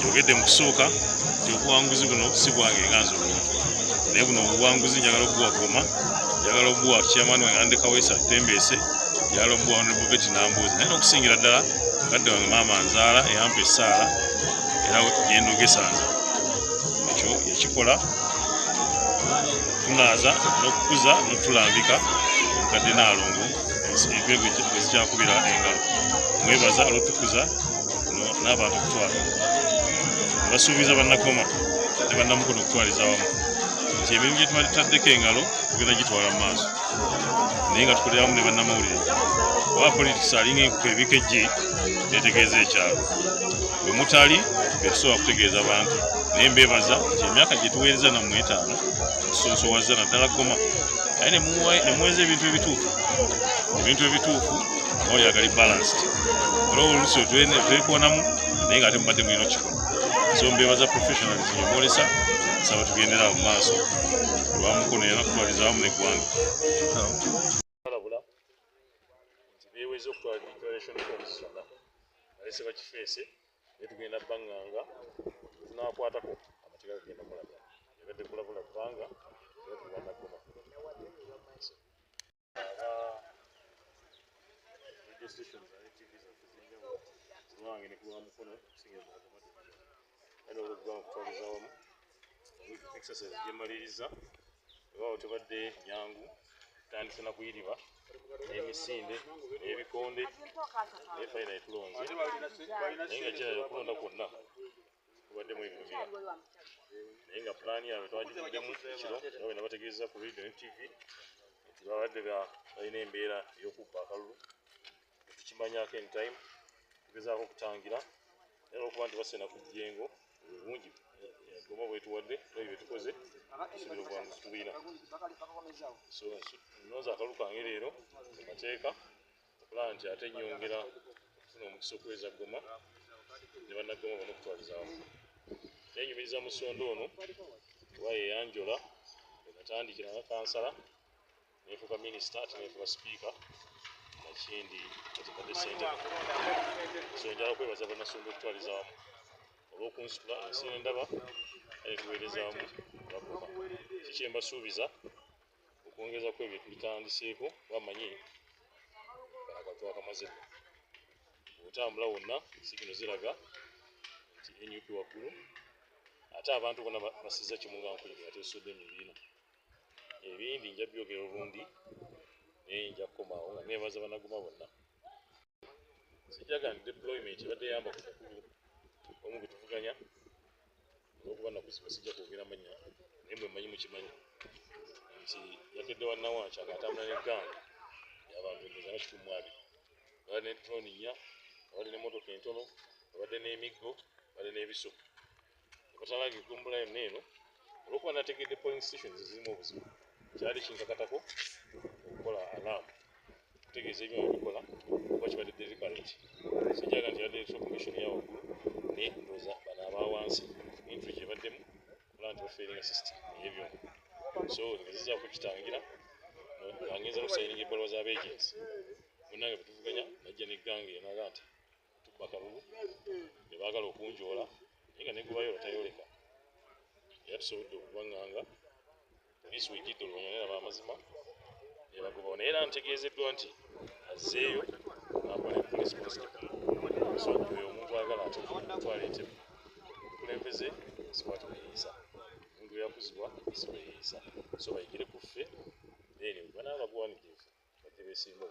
njogedde mu kusooka nti obuwanguzi buno si bwange nga nze omuntu naye buno obuwanguzi njagala obuwa Goma, njagala obuwa chairman wange Ande Kaweesa Tembeese, njagala obuwa Honorable Betty Nambuuzi, naye n'okusingira ddala kadde wange maama Nzaala eyampa essaala era gyendogesanze ekyo yakikola tunaaza n'okukuza n'otulambika omukadde Naalongo egwego ezikyakubira engalo mwebaza olw'otukuza n'abantu okutwala basuubiza bannagoma ne bannamukono okutwaliza wamu nti emirimu gye tubataddeko engalo tugenda gitwala mu maaso naye nga tukolera wamu ne bannamawulire oba politics alinga enkuku ebikejje netegeeza ekyalo bwe mutali betusobola kutegeeza abantu naye mbeebaza nti emyaka gye tuweereza nammwe 5 tusoosowaza naddala Goma naye nemuweeza ebintu ebituufu oyagala balanced olwo oluusi twekoonamu naye nga ate mubadde mulina okikola so mbeebaza professionalism yomwolesa nsaba tugendera mu maaso olwamukono era kutwaliza wamu neggwanga alabula nti beeweze okutwala declaration forms zonna alese bakifeese naye tugenda banganga tunaakwatako amateeka gagenda mulaga ebadde kulabula bbanga era tubannagoma radio stations and TV zaffe zinjawulo kulwange ne kulwa mukono kusingira era olw'okuggwa okutwaliza wamu exercise gyemaliriza olwawo tebadde nyangu tutandise na kuyiriba n'emisinde n'ebikonde naye fayina etulonze naye nga gyerayo okulonda kwonna kubaddemu ebintu bina naye nga pulaani yaabwe twagivuddemu ekiro nga bwe nabategeeza ku radio ne TV nti babadde balina embeera ey'okubba akalulu tukimanyako entime tugezaako okutangira era olwokuba nti basena ku jjengo bungi Goma bwetuwadde ebyo byetukoze tusubira obuwanguzi tubulina so nnoza akalu kange leero amateeka okulaba nti ate nnyongera okufuna omukisa okuweza Goma ne bannagoma bonna okutwaliza wamu nenyumiriza mu ssonda ono kuba yeyanjola enatandikira nga kansala nefuuka minisita ate nefuuka sipiika nakindi katikadde ssente so njala kwebaza bannasonda okutwaliza wamu olw'okunsitula ensi n'endaba ale tuweereza wamu Bagoma kiki mbasuubiza okwongezako ebyo tubitandiseeko bamanyi bakatwakamaze otambula wonna sigino ziraga nti NUP waggulu ate abantu bonna basiza kimu nga nkulira atesodde ebibiina ebindi nja byogera olundi naye nja kukomaawo nga neebaza bannagoma bonna sijjaga nti deployment ebadde eyamba ku mukulu omu gwe tuvuganya olw'okuba nakuziba sijja kwogera mannya naye mwe mmanyi mukimanyi nti yakedde wannawanca ng'atambula n'egganga y'abantu endooza nga 12 babadde ne drone 4 babadde n'emmotoka entono babadde n'emiggo babadde n'ebiso batalage eggombula yonna eno olw'okuba nategedde polling stations zirimu obuzibu kyali kinkakatako okukola alaamu kutegeeza ebyuma bikola kuba kibadde deliberate sijjaga nti yadde electoral commission yawaggulu naye ndowooza bano abawansi intwe gyebaddemu okulaba nti bafeeringa system eyebyuma so ngezizza kukitangira angenza okusayininga ebbaluwa z'abegensi munnange betuvuganya najja negganga eyo naga nti tubba kalulu ne baagala okunjoola naye nga negubayo batayoleka era tusobodde okubanganga poliisi wejjidde olwanyonera b'amazima nebagobawo naye era ntegeezeddwa nti azzeeyo nakola police constable so oyo omuntu agala ate okutwala entebe okulembeze sikwati weyeeyisa omuntu yakuzibwa si weyeeyisa so bayigire ku ffe then banaabagwaniddeefu badde beesimba